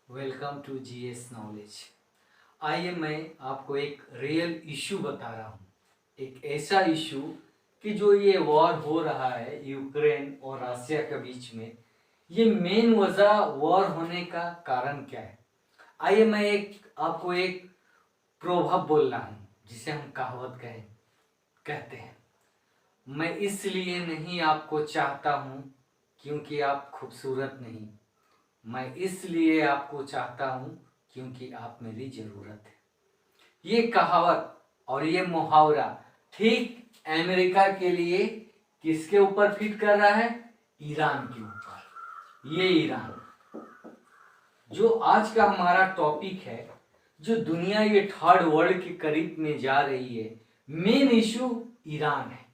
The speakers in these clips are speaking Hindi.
Welcome to GS knowledge. आइए मैं आपको एक रियल इशू बता रहा हूँ। एक ऐसा इशू कि जो ये वॉर हो रहा है यूक्रेन और रशिया के बीच में, ये मेन वजह वॉर होने का कारण क्या है। आइए मैं आपको एक प्रभाव बोल रहा हूँ जिसे हम कहावत कहते हैं। मैं इसलिए नहीं आपको चाहता हूँ क्योंकि आप खूबसूरत नहीं, मैं इसलिए आपको चाहता हूं क्योंकि आप मेरी जरूरत है। ये कहावत और ये मुहावरा ठीक अमेरिका के लिए किसके ऊपर फिट कर रहा है? ईरान के ऊपर। ये ईरान जो आज का हमारा टॉपिक है, जो दुनिया ये थर्ड वर्ल्ड के करीब में जा रही है, मेन इशू ईरान है।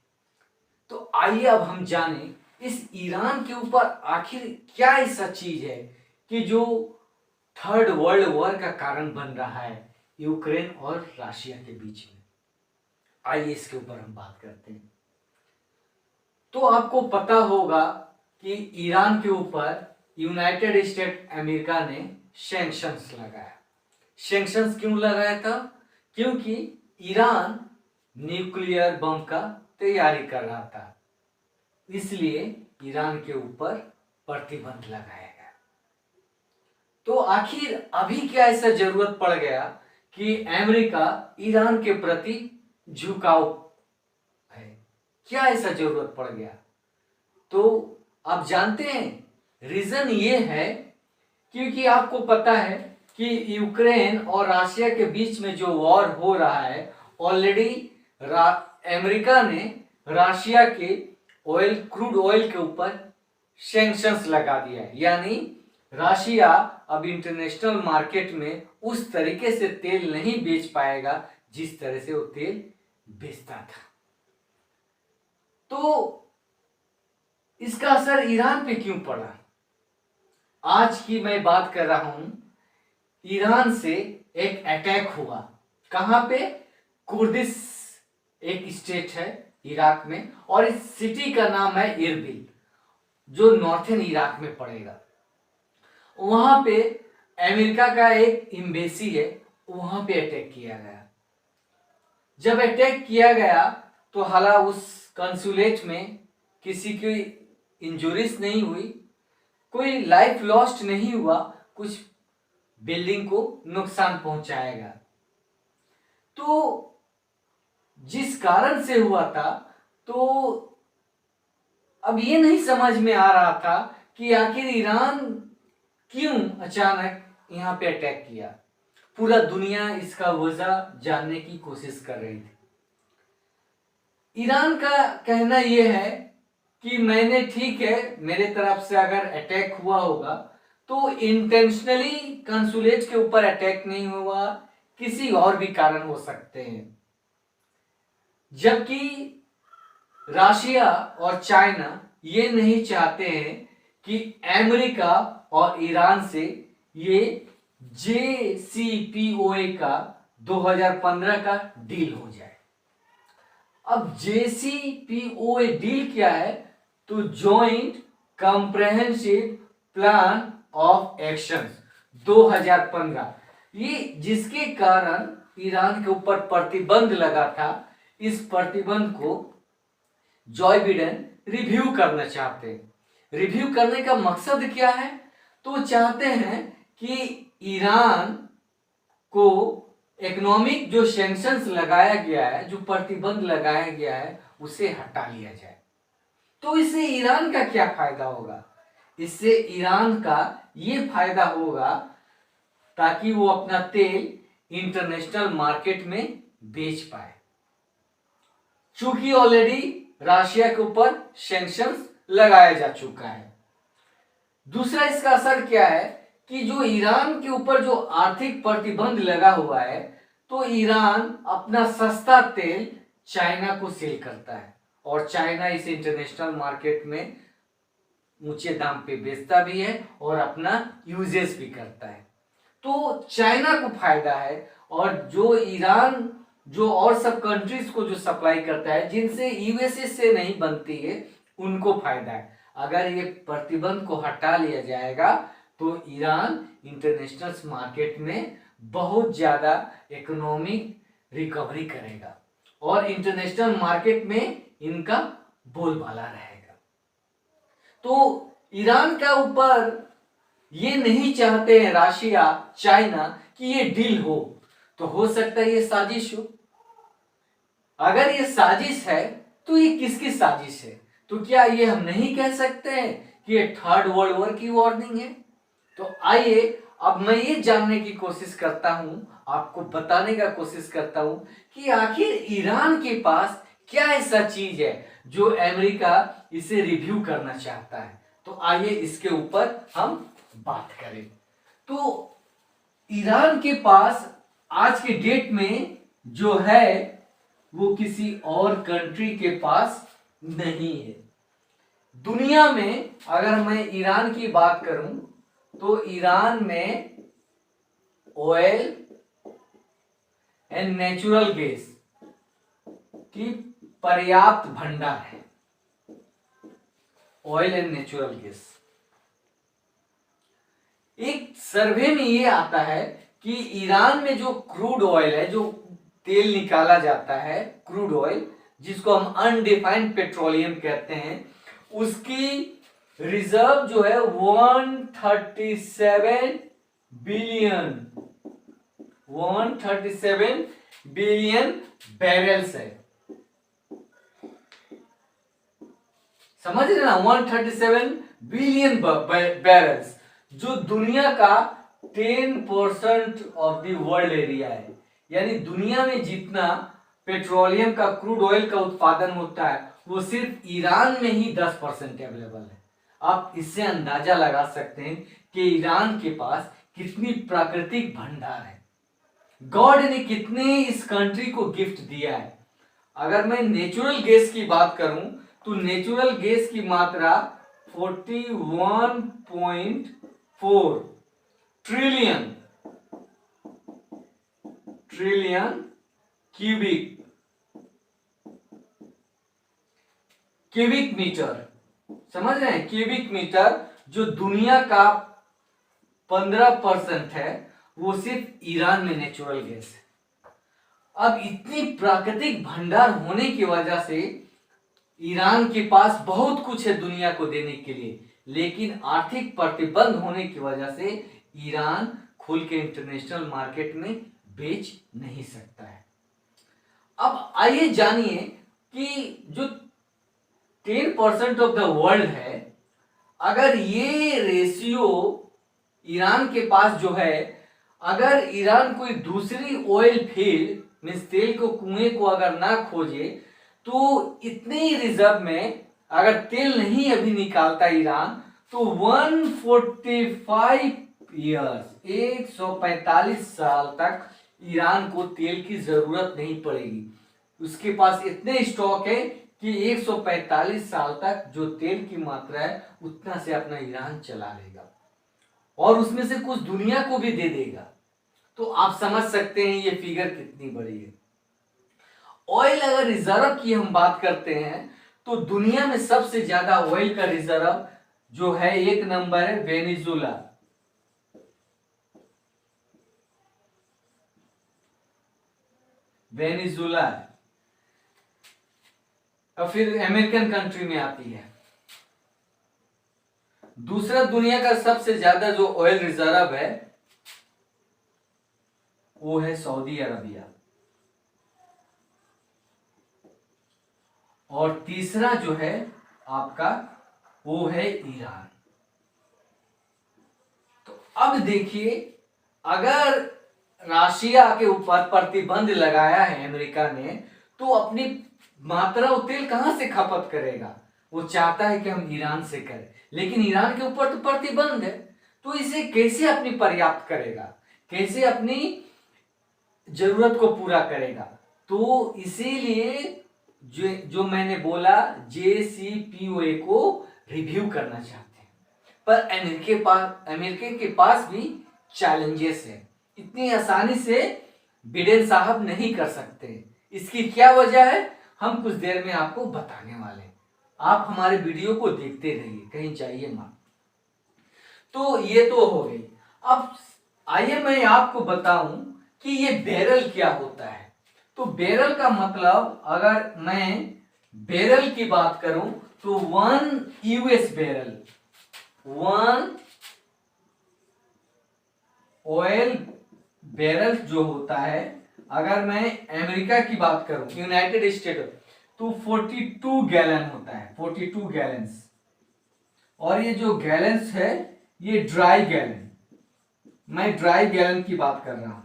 तो आइए अब हम जानें इस ईरान के ऊपर आखिर क्या ऐसा चीज है कि जो थर्ड वर्ल्ड वॉर का कारण बन रहा है यूक्रेन और रशिया के बीच में। आइए इसके ऊपर हम बात करते हैं। तो आपको पता होगा कि ईरान के ऊपर यूनाइटेड स्टेट अमेरिका ने सैंक्शंस लगाया। सैंक्शंस क्यों लगाया था? क्योंकि ईरान न्यूक्लियर बम का तैयारी कर रहा था, इसलिए ईरान के ऊपर प्रतिबंध लगाया गया। तो आखिर अभी क्या ऐसा जरूरत पड़ गया कि अमेरिका ईरान के प्रति झुकाव है? क्या ऐसा जरूरत पड़ गया? तो आप जानते हैं रीजन ये है क्योंकि आपको पता है कि यूक्रेन और रशिया के बीच में जो वॉर हो रहा है, ऑलरेडी अमेरिका ने रशिया के क्रूड ऑयल के ऊपर सैंक्शंस लगा दिया है। यानी रशिया अब इंटरनेशनल मार्केट में उस तरीके से तेल नहीं बेच पाएगा जिस तरह से वो तेल बेचता था। तो इसका असर ईरान पे क्यों पड़ा? आज की मैं बात कर रहा हूं, ईरान से एक अटैक हुआ। कहां पे? कुर्दिश एक स्टेट है इराक में, और इस सिटी का नाम है इरबिल, जो नॉर्थन इराक में पड़ेगा। वहां पे अमेरिका का एक एम्बेसी है, वहां पे अटैक किया गया। जब अटैक किया गया तो हालांकि उस कंसुलेट में किसी की इंजुरीज नहीं हुई, कोई लाइफ लॉस्ट नहीं हुआ, कुछ बिल्डिंग को नुकसान पहुंचाया गया। तो जिस कारण से हुआ था, तो अब ये नहीं समझ में आ रहा था कि आखिर ईरान क्यों अचानक यहां पे अटैक किया। पूरा दुनिया इसका वजह जानने की कोशिश कर रही थी। ईरान का कहना यह है कि मैंने, ठीक है, मेरे तरफ से अगर अटैक हुआ होगा तो इंटेंशनली कंसुलेट के ऊपर अटैक नहीं हुआ, किसी और भी कारण हो सकते हैं। जबकि रशिया और चाइना ये नहीं चाहते हैं कि अमेरिका और ईरान से ये JCPOA का 2015 का डील हो जाए। अब JCPOA डील क्या है? तो joint comprehensive plan of action 2015, ये जिसके कारण ईरान के ऊपर प्रतिबंध लगा था, इस प्रतिबंध को जॉय बिडेन रिव्यू करना चाहते हैं। रिव्यू करने का मकसद क्या है? तो चाहते हैं कि ईरान को इकोनॉमिक जो सैंक्शंस लगाया गया है, जो प्रतिबंध लगाया गया है, उसे हटा लिया जाए। तो इससे ईरान का क्या फायदा होगा? इससे ईरान का ये फायदा होगा ताकि वो अपना तेल इंटरनेशनल मार्केट में बेच पाए, चूंकि ऑलरेडी रशिया के ऊपर सैंक्शंस लगाया जा चुका है। दूसरा इसका असर क्या है कि जो ईरान के ऊपर जो आर्थिक प्रतिबंध लगा हुआ है, तो ईरान अपना सस्ता तेल चाइना को सेल करता है, और चाइना इस इंटरनेशनल मार्केट में ऊंचे दाम पे बेचता भी है और अपना यूजेस भी करता है। तो चाइना को फायदा है, और जो ईरान जो और सब कंट्रीज को जो सप्लाई करता है, जिनसे यूएसए से नहीं बनती है, उनको फायदा है। अगर ये प्रतिबंध को हटा लिया जाएगा तो ईरान इंटरनेशनल मार्केट में बहुत ज़्यादा इकोनॉमिक रिकवरी करेगा और इंटरनेशनल मार्केट में इनका बोलबाला रहेगा। तो ईरान का ऊपर ये नहीं चाहते हैं रशिया चाइना कि ये डील हो, तो हो सकता है ये साजिश हो। अगर ये साजिश है तो ये किसकी साजिश है? तो क्या ये हम नहीं कह सकते हैं कि ये थर्ड वर्ल्ड वॉर की वार्निंग है? तो आइए अब मैं ये जानने की कोशिश करता हूं, आपको बताने का कोशिश करता हूं कि आखिर ईरान के पास क्या ऐसा चीज है जो अमेरिका इसे रिव्यू करना चाहता है। तो आइए इसके ऊपर हम बात करें। तो ईरान के पास आज के डेट में जो है वो किसी और कंट्री के पास नहीं है। दुनिया में अगर मैं ईरान की बात करूं तो ईरान में ऑयल एंड नेचुरल गैस की पर्याप्त भंडार है। ऑयल एंड नेचुरल गैस, एक सर्वे में ये आता है कि ईरान में जो क्रूड ऑयल है, जो तेल निकाला जाता है, क्रूड ऑयल जिसको हम अनडिफाइंड पेट्रोलियम कहते हैं, उसकी रिजर्व जो है 137 बिलियन बैरल्स है। समझ रहे ना, 137 बिलियन बैरल्स, जो दुनिया का 10% ऑफ द वर्ल्ड एरिया है। यानी दुनिया में जितना पेट्रोलियम का, क्रूड ऑयल का उत्पादन होता है वो सिर्फ ईरान में ही 10% अवेलेबल है। आप इससे अंदाजा लगा सकते हैं कि ईरान के पास कितनी प्राकृतिक भंडार है, गॉड ने कितने इस कंट्री को गिफ्ट दिया है। अगर मैं नेचुरल गैस की बात करूं तो नेचुरल गैस की मात्रा 41.4 ट्रिलियन क्यूबिक मीटर, समझ रहे हैं, क्यूबिक मीटर, जो दुनिया का 15% है वो सिर्फ ईरान में नेचुरल गैस है। अब इतनी प्राकृतिक भंडार होने की वजह से ईरान के पास बहुत कुछ है दुनिया को देने के लिए, लेकिन आर्थिक प्रतिबंध होने की वजह से ईरान खुल के इंटरनेशनल मार्केट में बेच नहीं सकता है। अब आइए जानिए कि जो 10% ऑफ द वर्ल्ड है, अगर ये रेशियो ईरान के पास जो है, अगर ईरान कोई दूसरी ऑयल फील्ड मींस तेल को, कुएं को अगर ना खोजे तो इतने ही रिजर्व में अगर तेल नहीं अभी निकालता ईरान तो 145 ईयर्स 145 साल तक ईरान को तेल की जरूरत नहीं पड़ेगी। उसके पास इतने स्टॉक है कि 145 साल तक जो तेल की मात्रा है उतना से अपना ईरान चला लेगा और उसमें से कुछ दुनिया को भी दे देगा। तो आप समझ सकते हैं ये फिगर कितनी बड़ी है। ऑयल अगर रिजर्व की हम बात करते हैं तो दुनिया में सबसे ज्यादा ऑयल का रिजर्व जो है, एक नंबर है वेनेजुला। और फिर अमेरिकन कंट्री में आती है। दूसरा दुनिया का सबसे ज्यादा जो ऑयल रिजर्व है वो है सऊदी अरबिया, और तीसरा जो है आपका वो है ईरान। तो अब देखिए, अगर रशिया के ऊपर प्रतिबंध लगाया है अमेरिका ने, तो अपनी मात्रा तेल कहां से खपत करेगा? वो चाहता है कि हम ईरान से करें, लेकिन ईरान के ऊपर तो प्रतिबंध है, तो इसे कैसे अपनी पर्याप्त करेगा, कैसे अपनी जरूरत को पूरा करेगा? तो इसीलिए जो मैंने बोला, JCPOA को रिव्यू करना चाहते हैं। पर अमेरिका के पास भी चैलेंजेस है, इतनी आसानी से बिडेन साहब नहीं कर सकते। इसकी क्या वजह है हम कुछ देर में आपको बताने वाले हैं। आप हमारे वीडियो को देखते रहिए, कहीं जाइए मत। तो ये तो हो गई। अब आइए मैं आपको बताऊं कि ये बैरल क्या होता है। तो बैरल का मतलब, अगर मैं बैरल की बात करूं तो 1 US बैरल, 1 ऑयल बैरल जो होता है, अगर मैं अमेरिका की बात करूं, यूनाइटेड स्टेट, तो 42 गैलन होता है, 42 गैलन्स। और ये जो गैलन्स है ये ड्राई गैलन, मैं ड्राई गैलन की बात कर रहा हूं,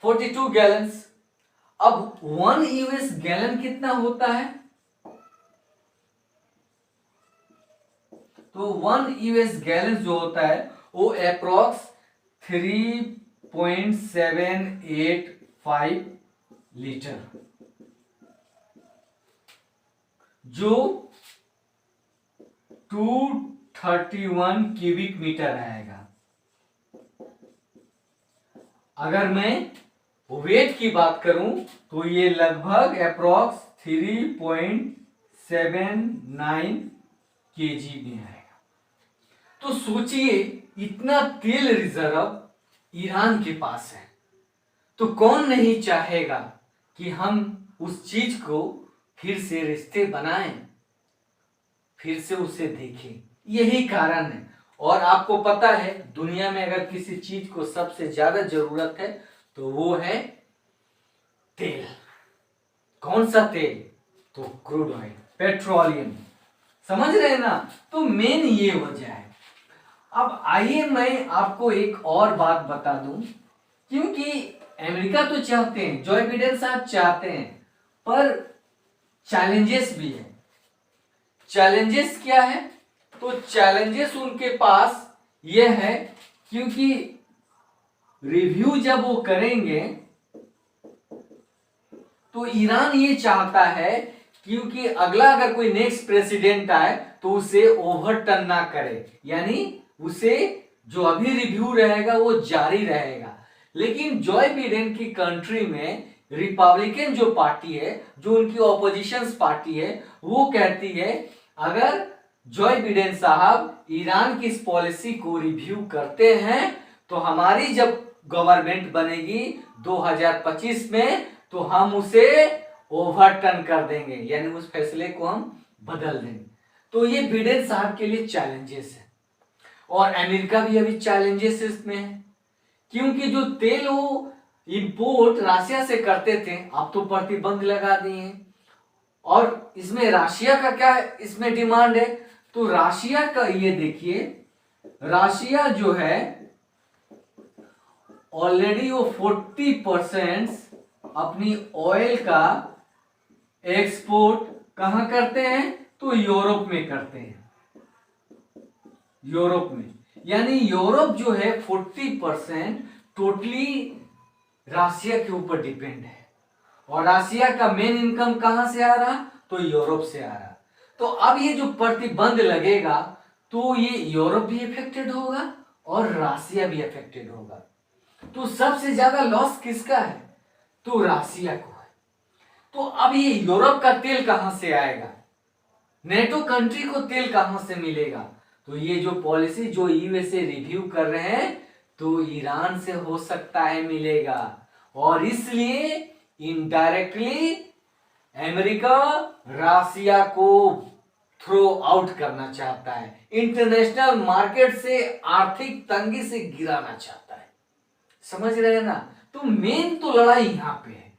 42 गैलन्स। अब 1 US गैलन कितना होता है? तो 1 US गैलन जो होता है वो अप्रोक्स 3.785 लीटर, जो 231 क्यूबिक मीटर आएगा। अगर मैं वेट की बात करूं तो ये लगभग अप्रोक्स 3.79 केजी में आएगा। तो सोचिए, इतना तेल रिजर्व ईरान के पास है, तो कौन नहीं चाहेगा कि हम उस चीज को फिर से रिश्ते बनाएं, फिर से उसे देखें। यही कारण है। और आपको पता है, दुनिया में अगर किसी चीज को सबसे ज्यादा जरूरत है तो वो है तेल। कौन सा तेल? तो क्रूड ऑयल, पेट्रोलियम। समझ रहे हैं ना? तो मेन ये वजह है। अब आइए मैं आपको एक और बात बता दूं, क्योंकि अमेरिका तो चाहते हैं, जो बिडेन साहब चाहते हैं, पर चैलेंजेस भी है। चैलेंजेस क्या है? तो चैलेंजेस उनके पास यह है, क्योंकि रिव्यू जब वो करेंगे तो ईरान ये चाहता है, क्योंकि अगला अगर कोई नेक्स्ट प्रेसिडेंट आए तो उसे ओवरटर्न ना करे, यानी उसे जो अभी रिव्यू रहेगा वो जारी रहेगा। लेकिन जॉय बिडेन की कंट्री में रिपब्लिकन जो पार्टी है, जो उनकी ऑपोजिशन पार्टी है, वो कहती है अगर जॉय बिडेन साहब ईरान की इस पॉलिसी को रिव्यू करते हैं तो हमारी जब गवर्नमेंट बनेगी 2025 में, तो हम उसे ओवरटर्न कर देंगे, यानी उस फैसले को हम बदल देंगे। तो ये बिडेन साहब के लिए चैलेंजेस है। और अमेरिका भी अभी चैलेंजेस इसमें है, क्योंकि जो तेल वो इंपोर्ट रशिया से करते थे, अब तो प्रतिबंध लगा दिए हैं। और इसमें रशिया का क्या इसमें डिमांड है? तो रशिया का ये देखिए, रशिया जो है ऑलरेडी वो 40% अपनी ऑयल का एक्सपोर्ट कहां करते हैं? तो यूरोप में करते हैं, यूरोप में। यानी यूरोप जो है 40% टोटली रशिया के ऊपर डिपेंड है। और रशिया का मेन इनकम कहां से आ रहा? तो यूरोप से आ रहा। तो अब ये जो प्रतिबंध लगेगा तो ये यूरोप भी इफेक्टेड होगा और रशिया भी इफेक्टेड होगा। तो सबसे ज्यादा लॉस किसका है? तो रशिया को है। तो अब ये यूरोप का तेल कहां से आएगा? नेटो कंट्री को तेल कहां से मिलेगा? तो ये जो पॉलिसी जो यूएसए रिव्यू कर रहे हैं, तो ईरान से हो सकता है मिलेगा। और इसलिए इनडायरेक्टली अमेरिका रशिया को थ्रो आउट करना चाहता है, इंटरनेशनल मार्केट से आर्थिक तंगी से गिराना चाहता है। समझ रहे हैं ना? तो मेन तो लड़ाई यहां पे है।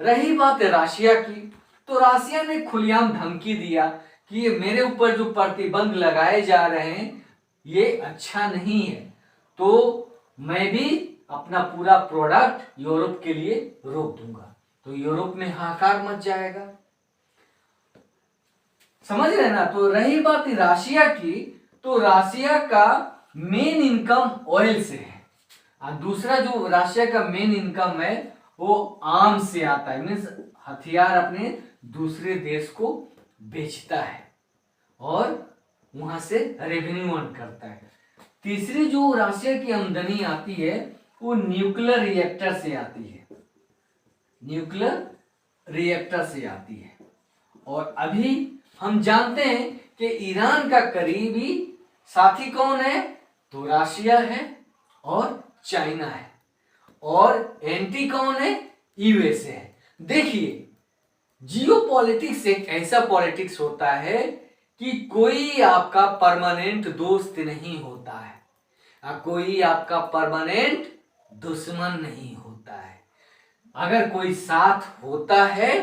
रही बात रशिया की, तो रशिया ने खुलेआम धमकी दिया कि ये मेरे ऊपर जो प्रतिबंध लगाए जा रहे हैं ये अच्छा नहीं है, तो मैं भी अपना पूरा प्रोडक्ट यूरोप के लिए रोक दूंगा। तो यूरोप में हाहाकार मच जाएगा। समझ रहे ना? तो रही बात रशिया की, तो रशिया का मेन इनकम ऑयल से है। और दूसरा जो रशिया का मेन इनकम है वो आर्म से आता है, मीन्स हथियार अपने दूसरे देश को बेचता है और वहां से रेवेन्यू अर्न करता है। तीसरी जो रशिया की आमदनी आती है वो न्यूक्लियर रिएक्टर से आती है, न्यूक्लियर रिएक्टर से आती है। और अभी हम जानते हैं कि ईरान का करीबी साथी कौन है? तो रशिया है और चाइना है, और एंटी कौन है? यूएसए है। देखिए, जियो पॉलिटिक्स एक ऐसा पॉलिटिक्स होता है कि कोई आपका परमानेंट दोस्त नहीं होता है और कोई आपका परमानेंट दुश्मन नहीं होता है। अगर कोई साथ होता है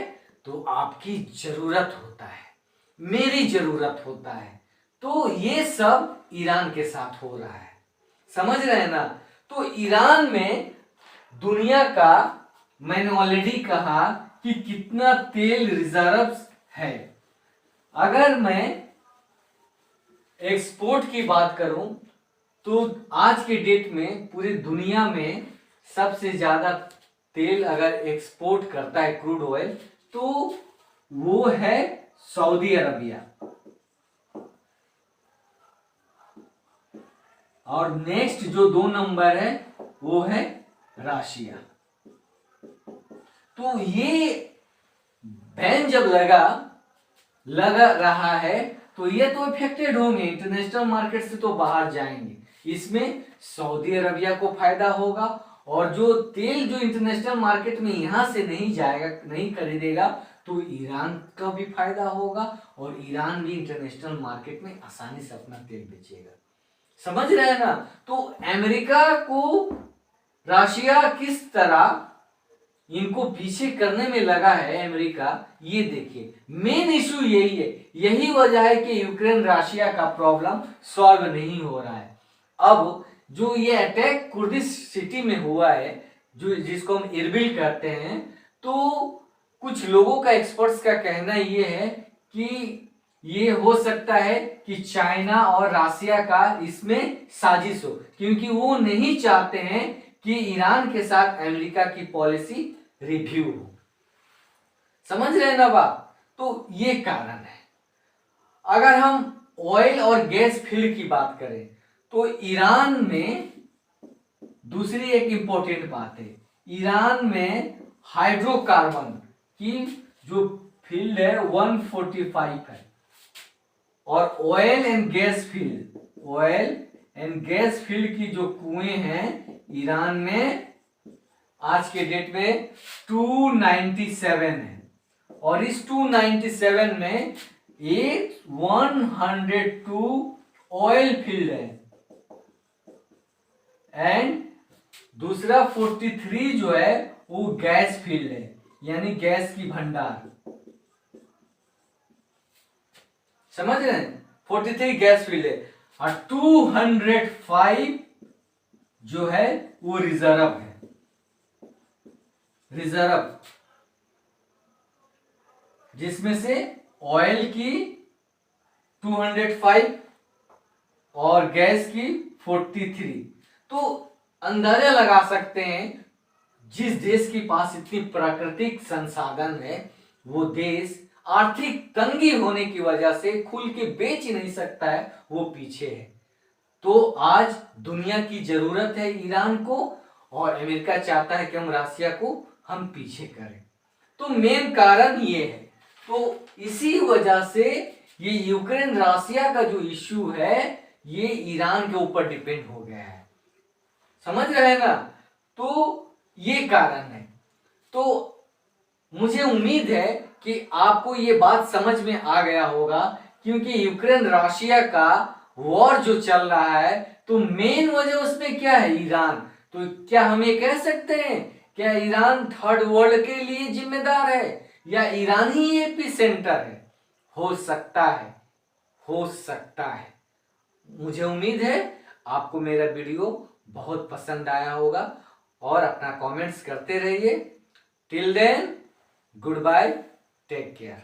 तो आपकी जरूरत होता है, मेरी जरूरत होता है। तो ये सब ईरान के साथ हो रहा है, समझ रहे हैं ना? तो ईरान में दुनिया का, मैंने ऑलरेडी कहा कि कितना तेल रिजर्व्स है। अगर मैं एक्सपोर्ट की बात करूं तो आज के डेट में पूरी दुनिया में सबसे ज्यादा तेल अगर एक्सपोर्ट करता है क्रूड ऑयल तो वो है सऊदी अरबिया, और नेक्स्ट जो 2 नंबर है वो है रशिया। तो ये बैन जब लगा रहा है तो ये तो इफेक्टेड होंगे, इंटरनेशनल मार्केट से तो बाहर जाएंगे। इसमें सऊदी अरबिया को फायदा होगा, और जो तेल जो इंटरनेशनल मार्केट में यहां से नहीं जाएगा, नहीं खरीदेगा, तो ईरान का भी फायदा होगा और ईरान भी इंटरनेशनल मार्केट में आसानी से अपना तेल बेचेगा। समझ रहे हैं ना? तो अमेरिका को रशिया किस तरह इनको पीछे करने में लगा है अमेरिका, ये देखिए। मेन इशू यही है, यही वजह है कि यूक्रेन रशिया का प्रॉब्लम सॉल्व नहीं हो रहा है। अब जो ये अटैक कुर्दिश सिटी में हुआ है, जो जिसको हम इरबिल कहते हैं, तो कुछ लोगों का, एक्सपर्ट्स का कहना ये है कि ये हो सकता है कि चाइना और रशिया का इसमें साजिश हो, क्योंकि वो नहीं चाहते हैं कि ईरान के साथ अमेरिका की पॉलिसी रिव्यू हो। समझ रहे हैं ना बात? तो ये कारण है। अगर हम ऑयल और गैस फील्ड की बात करें तो ईरान में दूसरी एक इंपॉर्टेंट बात है, ईरान में हाइड्रोकार्बन की जो फील्ड है 145 है, और ऑयल एंड गैस फील्ड की जो कुएं हैं ईरान में आज के डेट में 297 है, और इस 297 में 102 ऑयल फील्ड है एंड दूसरा 43 जो है वो गैस फील्ड है, यानी गैस की भंडार। समझ रहे हैं? 43 गैस फील्ड है और 205 जो है वो रिजर्व है। जिसमें से ऑयल की 205 और गैस की 43। तो अंदाजा लगा सकते हैं, जिस देश के पास इतनी प्राकृतिक संसाधन है वो देश आर्थिक तंगी होने की वजह से खुल के बेच ही नहीं सकता है, वो पीछे है। तो आज दुनिया की जरूरत है ईरान को, और अमेरिका चाहता है कि हम रशिया को हम पीछे करें। तो मेन कारण ये है। तो इसी वजह से ये यूक्रेन रशिया का जो इश्यू है ये ईरान के ऊपर डिपेंड हो गया है। समझ रहे हैं ना? तो ये कारण है। तो मुझे उम्मीद है कि आपको ये बात समझ में आ गया होगा, क्योंकि यूक्रेन रशिया का वॉर जो चल रहा है तो मेन वजह उसमें क्या है? ईरान। तो क्या हम ये कह सकते हैं क्या ईरान थर्ड वर्ल्ड के लिए जिम्मेदार है, या ईरान ही एपी सेंटर है? हो सकता है। मुझे उम्मीद है आपको मेरा वीडियो बहुत पसंद आया होगा, और अपना कमेंट्स करते रहिए। Till then, goodbye, take care.